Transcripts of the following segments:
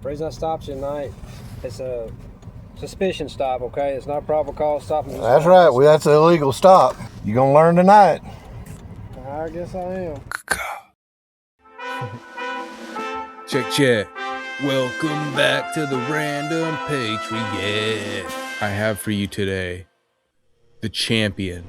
The reason I stopped you tonight, it's a suspicion stop, okay? It's not a probable cause stop. That's right. Well, that's an illegal stop. You gonna learn tonight. I guess I am. Check. Welcome back to the Random Patriot. I have for you today the champion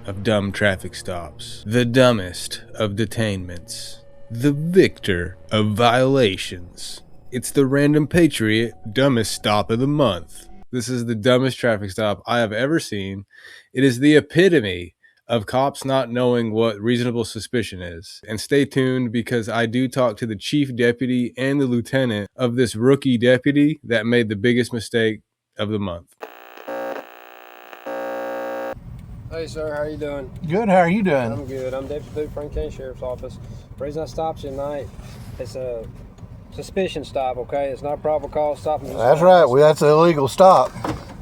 of dumb traffic stops, the dumbest of detainments, the victor of violations. It's the Random Patriot dumbest stop of the month. This is the dumbest traffic stop I have ever seen. It is the epitome of cops not knowing what reasonable suspicion is. And stay tuned, because I do talk to the chief deputy and the lieutenant of this rookie deputy that made the biggest mistake of the month. Hey, sir, how you doing? Good. How are you doing? I'm good. I'm Deputy Booth, Franklin County Sheriff's Office. The reason I stopped you tonight, it's a suspicion stop, okay? It's not a probable cause stop. That's right. Well, that's an illegal stop.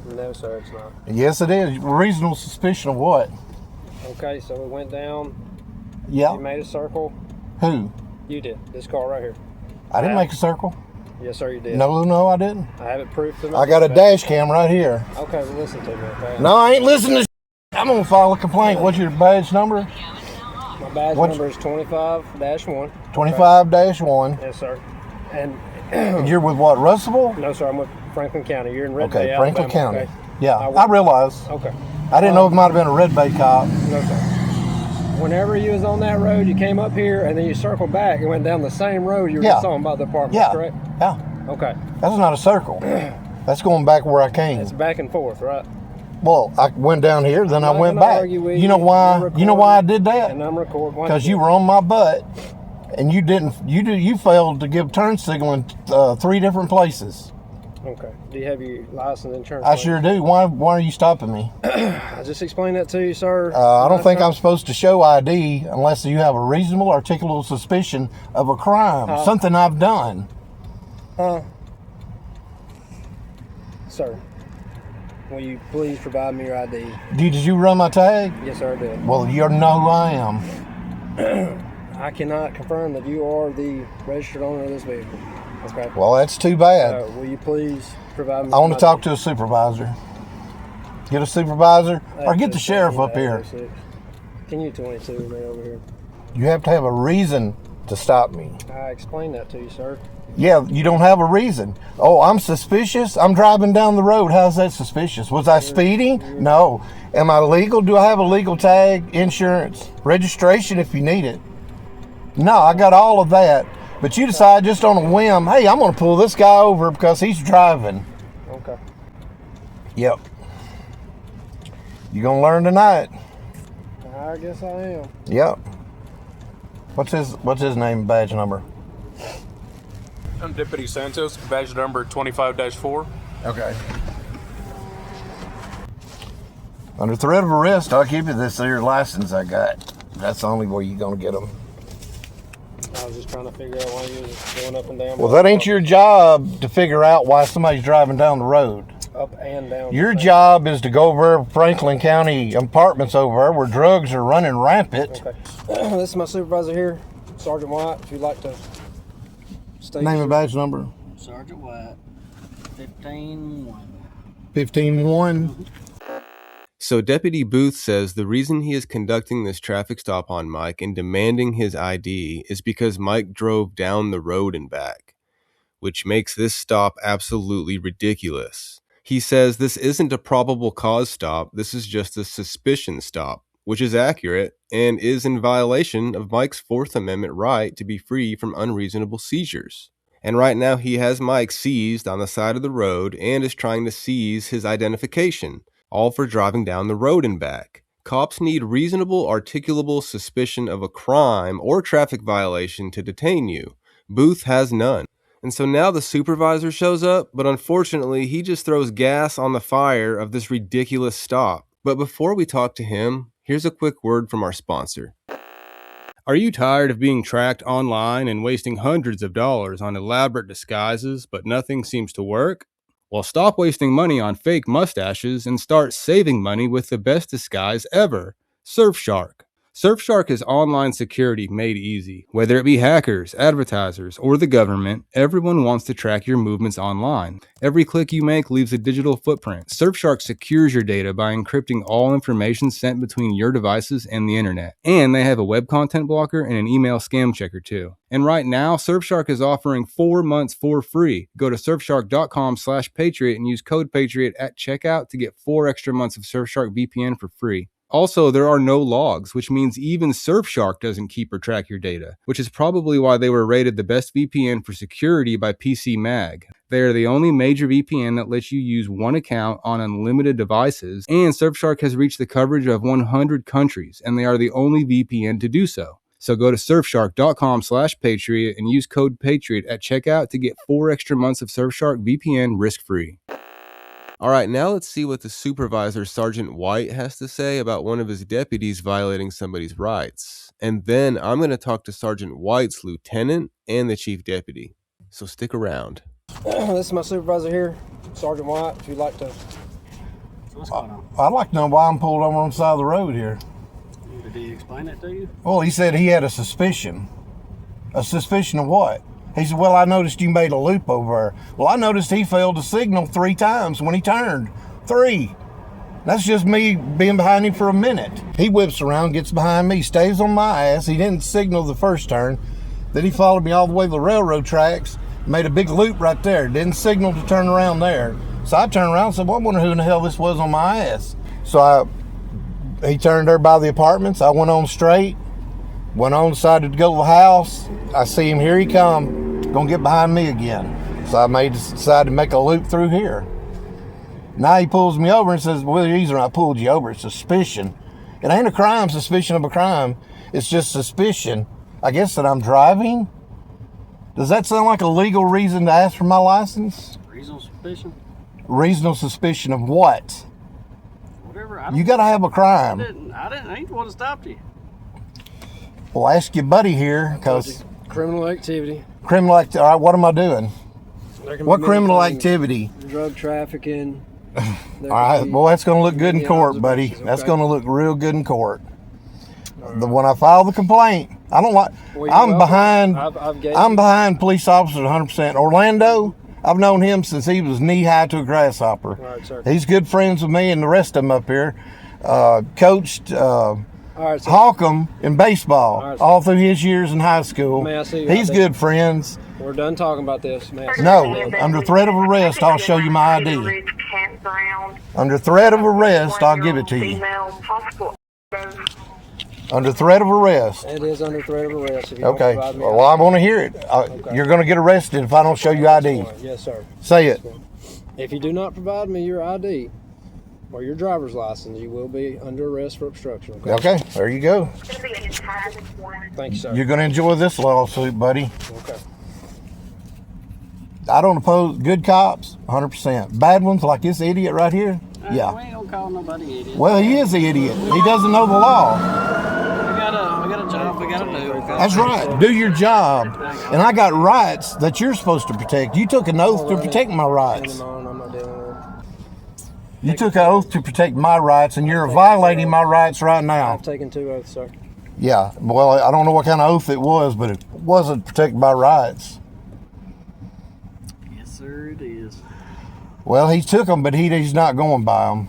No, sir, it's not. Yes, it is. Reasonable suspicion of what? Okay, so we went down. Yeah. You made a circle. Who? You did. This car right here. I didn't make a circle. Yes, sir, you did. No, I didn't. I have it proof to I got a dash cam right here. Okay, well, listen to me, okay? No, I ain't listening to I'm gonna file a complaint. What's your badge number? My badge number is 25-1. 25-1. Yes, sir. And you're with what, Russellville? No, sir, I'm with Franklin County. You're in Red Okay, Bay, Franklin Alabama, County. okay? Yeah, I realize. Okay. I didn't know it might have been a Red Bay cop. No, sir. Whenever you was on that road, you came up here and then you circled back and went down the same road you were just on by the apartment, correct? Yeah. Okay. That's not a circle. That's going back where I came. It's back and forth, right? Well, I went down here, then I went back. You know why? You know why I did that? And I'm recording. Because you were on my butt, and you didn't. You failed to give turn signal in 3 different places. Okay. Do you have your license, insurance? I sure do. Why are you stopping me? I just explained that to you, sir. I don't think I'm supposed to show ID unless you have a reasonable, articulable suspicion of a crime, something I've done. Sir, will you please provide me your ID? Did you run my tag? Yes, sir, I did. Well, you know who I am. I cannot confirm that you are the registered owner of this vehicle. Okay. Well, that's too bad. Will you please provide me? I want to talk to a supervisor. Get a supervisor, or get the sheriff up here. Can you 22 me over here? You have to have a reason to stop me. I explained that to you, sir. Yeah, you don't have a reason. Oh, I'm suspicious? I'm driving down the road. How's that suspicious? Was I speeding? No. Am I legal? Do I have a legal tag, insurance, registration if you need it? No, I got all of that. But you decide just on a whim, hey, I'm going to pull this guy over because he's driving. Okay. Yep. You're going to learn tonight. I guess I am. Yep. What's his name and badge number? I'm Deputy Santos, badge number 25-4. Okay. Under threat of arrest, I'll give you this here license I got. That's the only way you're going to get them. I was just trying to figure out why you was going up and down. Well, that ain't your job to figure out why somebody's driving down the road. Up and down. Your job is to go over Franklin County apartments over there where drugs are running rampant. Okay. This is my supervisor here, Sergeant White. If you'd like to state Name and badge number? Sergeant White, 15-1. 15-1. So Deputy Booth says the reason he is conducting this traffic stop on Mike and demanding his ID is because Mike drove down the road and back, which makes this stop absolutely ridiculous. He says this isn't a probable cause stop, this is just a suspicion stop, which is accurate and is in violation of Mike's Fourth Amendment right to be free from unreasonable seizures. And right now he has Mike seized on the side of the road and is trying to seize his identification, all for driving down the road and back. Cops need reasonable, articulable suspicion of a crime or traffic violation to detain you. Booth has none. And so now the supervisor shows up, but unfortunately he just throws gas on the fire of this ridiculous stop. But before we talk to him, here's a quick word from our sponsor. Are you tired of being tracked online and wasting hundreds of dollars on elaborate disguises, but nothing seems to work? Well, stop wasting money on fake mustaches and start saving money with the best disguise ever, Surfshark. Surfshark is online security made easy. Whether it be hackers, advertisers, or the government, everyone wants to track your movements online. Every click you make leaves a digital footprint. Surfshark secures your data by encrypting all information sent between your devices and the internet. And they have a web content blocker and an email scam checker too. And right now, Surfshark is offering 4 months for free. Go to surfshark.com/Patriot and use code Patriot at checkout to get 4 extra months of Surfshark VPN for free. Also, there are no logs, which means even Surfshark doesn't keep or track your data, which is probably why they were rated the best VPN for security by PC Mag. They are the only major VPN that lets you use one account on unlimited devices, and Surfshark has reached the coverage of 100 countries, and they are the only VPN to do so. So go to surfshark.com/Patriot and use code Patriot at checkout to get 4 extra months of Surfshark VPN risk-free. All right, now let's see what the supervisor, Sergeant White, has to say about one of his deputies violating somebody's rights. And then I'm going to talk to Sergeant White's lieutenant and the chief deputy. So stick around. This is my supervisor here, Sergeant White, if you'd like to. What's going on? I'd like to know why I'm pulled over on the side of the road here. Did he explain that to you? Well, he said he had a suspicion. A suspicion of what? He said, well, I noticed you made a loop over there. Well, I noticed he failed to signal 3 times when he turned. 3. That's just me being behind him for a minute. He whips around, gets behind me, stays on my ass. He didn't signal the first turn. Then he followed me all the way to the railroad tracks, made a big loop right there. Didn't signal to turn around there. So I turned around and said, well, I wonder who in the hell this was on my ass. So he turned there by the apartments. I went on straight. Went on, decided to go to the house. I see him, here he come, gonna get behind me again. So I decided to make a loop through here. Now he pulls me over and says, well, the reason I pulled you over, it's suspicion. It ain't a crime, suspicion of a crime. It's just suspicion, I guess, that I'm driving. Does that sound like a legal reason to ask for my license? Reasonable suspicion? Reasonable suspicion of what? Whatever. You gotta have a crime. I ain't the one that stopped you. Well, ask your buddy here, because Criminal activity. all right, what am I doing? There can What be criminal anything. activity? Drug trafficking. All right, well, that's going to look good in court, buddy. Okay. That's going to look real good in court. When I file the complaint, I don't like. Well, I'm you're behind. welcome. I'm behind police officers 100%. Orlando, I've known him since he was knee high to a grasshopper. All right, sir. He's good friends with me and the rest of them up here. Coached All right, sir. Hawcom in baseball All right, sir. all through his years in high school. May I see your He's ID? good friends. We're done talking about this. May I see No, your ID? under threat of arrest, I'll show you my ID. Under threat of arrest, I'll give it to you. Under threat of arrest. It is under threat of arrest. If you don't Okay. provide me Well, I want to hear it. You're going to get arrested if I don't show you ID. Yes, sir. Say it. If you do not provide me your ID or your driver's license, you will be under arrest for obstruction. Okay. Okay. There you go. Thank you, sir. You're going to enjoy this lawsuit, buddy. Okay. I don't oppose good cops, 100%. Bad ones like this idiot right here. We Yeah. ain't gonna call nobody idiot. Well, he is the idiot. He doesn't know the law. We got a job we gotta do. Okay? That's right. Do your job. And I got rights that you're supposed to protect. You took an oath to protect my Send rights. him on. I'm not dealing with it. You took an oath to protect my rights, and you're violating my rights right now. I've taken 2 oaths, sir. Yeah. Well, I don't know what kind of oath it was, but it wasn't protect my rights. Yes, sir, it is. Well, he took them, but he's not going by them.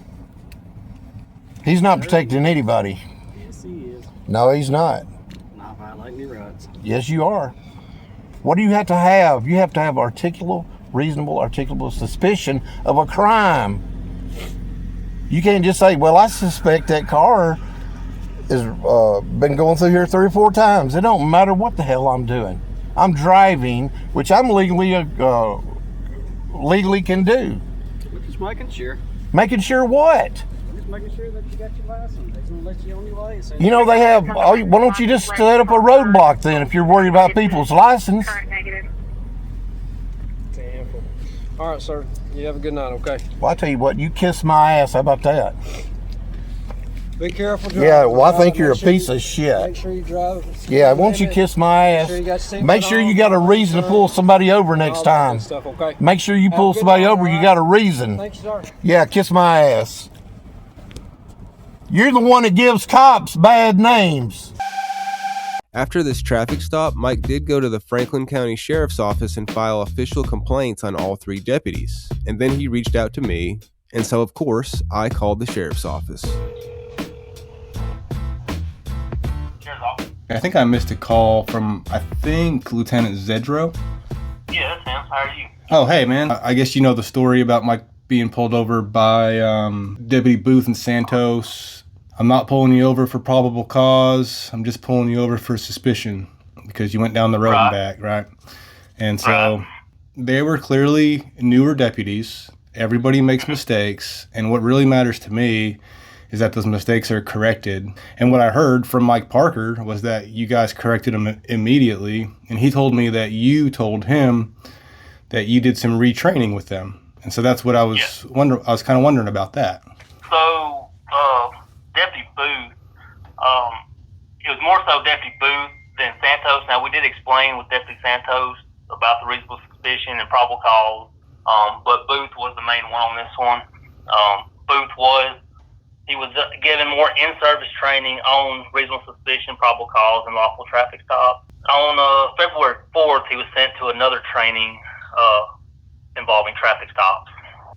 He's not protecting anybody. Yes, he is. No, he's not. Not violating your rights. Yes, you are. What do you have to have? You have to have reasonable articulable suspicion of a crime. You can't just say, well, I suspect that car has been going through here 3 or 4 times. It don't matter what the hell I'm doing. I'm driving, which I'm legally can do. We're just making sure. Making sure what? We're just making sure that you got your license. They're gonna let you on your way. So You know, they have, why don't you just set up a roadblock then if you're worried about people's license? Damn. All right, sir. You have a good night, okay? Well, I tell you what, you kiss my ass. How about that? Be careful driving. Yeah, well, I think Make you're a sure piece you- of shit. Make sure you drive. Yeah, won't you kiss my ass? sure you got your seatbelt Make sure you on, got a reason to pull somebody over all next that time. good stuff, okay? Make sure you Have a pull good somebody night, over. all You right? got a reason. Thank you, sir. Yeah, kiss my ass. You're the one that gives cops bad names. After this traffic stop, Mike did go to the Franklin County Sheriff's Office and file official complaints on all 3 deputies. And then he reached out to me, and so of course, I called the Sheriff's Office. I think I missed a call from, Lieutenant Zedro. Yeah, that's him. How are you? Oh, hey, man. I guess you know the story about Mike being pulled over by Deputy Booth and Santos. I'm not pulling you over for probable cause. I'm just pulling you over for suspicion because you went down the road and back, right? And so they were clearly newer deputies. Everybody makes mistakes. And what really matters to me is that those mistakes are corrected. And what I heard from Mike Parker was that you guys corrected them immediately. And he told me that you told him that you did some retraining with them. And so that's what I was I was kind of wondering about that. So, Deputy Booth, it was more so Deputy Booth than Santos. Now, we did explain with Deputy Santos about the reasonable suspicion and probable cause, but Booth was the main one on this one. He was given more in-service training on reasonable suspicion, probable cause, and lawful traffic stop. On February 4th, he was sent to another training involving traffic stops.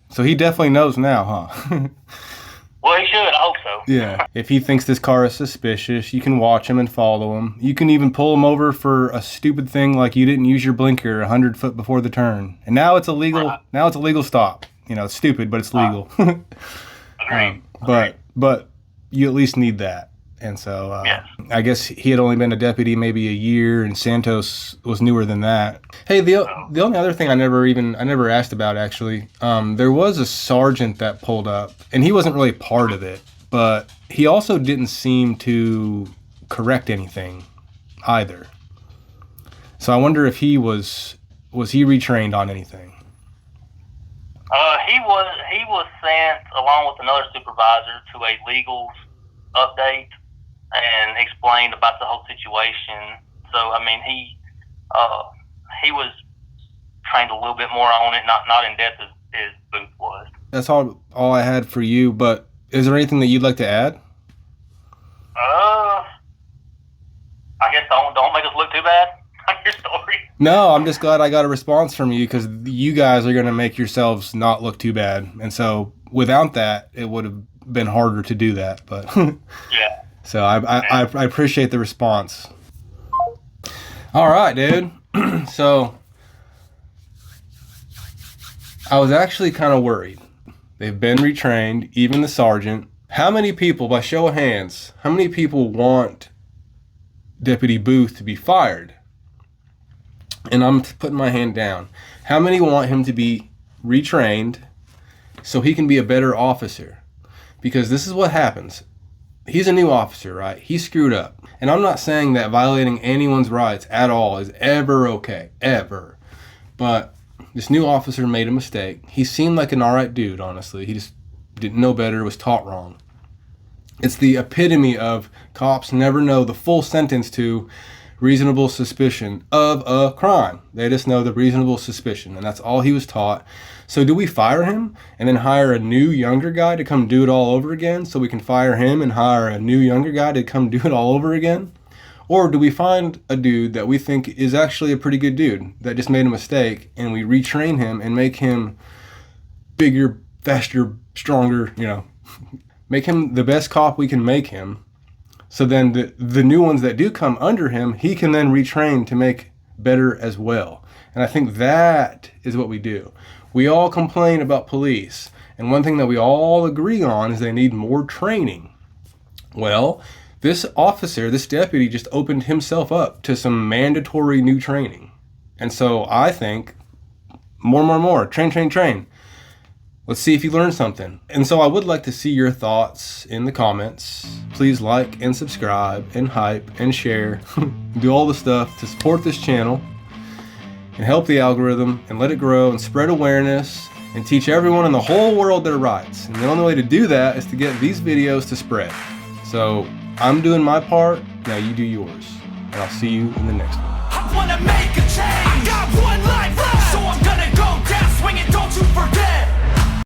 So he definitely knows now, huh? Well, he should. I hope so. Yeah. If he thinks this car is suspicious, you can watch him and follow him. You can even pull him over for a stupid thing like you didn't use your blinker 100 foot before the turn. And now it's illegal. Right. Now it's a legal stop. You know, it's stupid, but it's legal. Agreed. But you at least need that. And so I guess he had only been a deputy maybe a year, and Santos was newer than that. Hey, the only other thing I never asked about, actually, there was a sergeant that pulled up, and he wasn't really part of it, but he also didn't seem to correct anything either. So I wonder if he was he retrained on anything? He was sent along with another supervisor to a legals update and explained about the whole situation. So I mean, he was trained a little bit more on it, not in depth as Booth was. That's all I had for you. But is there anything that you'd like to add? I guess don't make us look too bad on your story. No, I'm just glad I got a response from you, because you guys are going to make yourselves not look too bad. And so without that, it would have been harder to do that. But yeah. So I appreciate the response. All right, dude. So I was actually kind of worried. They've been retrained, even the sergeant. How many people, by show of hands, how many people want Deputy Booth to be fired? And I'm putting my hand down. How many want him to be retrained so he can be a better officer? Because this is what happens. He's a new officer, right? He screwed up. And I'm not saying that violating anyone's rights at all is ever okay, ever. But this new officer made a mistake. He seemed like an alright dude, honestly. He just didn't know better, was taught wrong. It's the epitome of cops never know the full sentence to reasonable suspicion of a crime. They just know the reasonable suspicion, and that's all he was taught. So do we fire him and then hire a new younger guy to come do it all over again, so we can fire him and hire a new younger guy to come do it all over again? Or do we find a dude that we think is actually a pretty good dude that just made a mistake, and we retrain him and make him bigger, faster, stronger, make him the best cop we can make him? So then the new ones that do come under him, he can then retrain to make better as well. And I think that is what we do. We all complain about police, and one thing that we all agree on is they need more training. Well, this officer, this deputy, just opened himself up to some mandatory new training. And so I think more, train. Let's see if you learned something. And so I would like to see your thoughts in the comments. Please like and subscribe and hype and share. Do all the stuff to support this channel and help the algorithm and let it grow and spread awareness and teach everyone in the whole world their rights. And the only way to do that is to get these videos to spread. So I'm doing my part, now you do yours. And I'll see you in the next one. I wanna make a change. I got one life left, so I'm gonna go down swinging, don't you forget.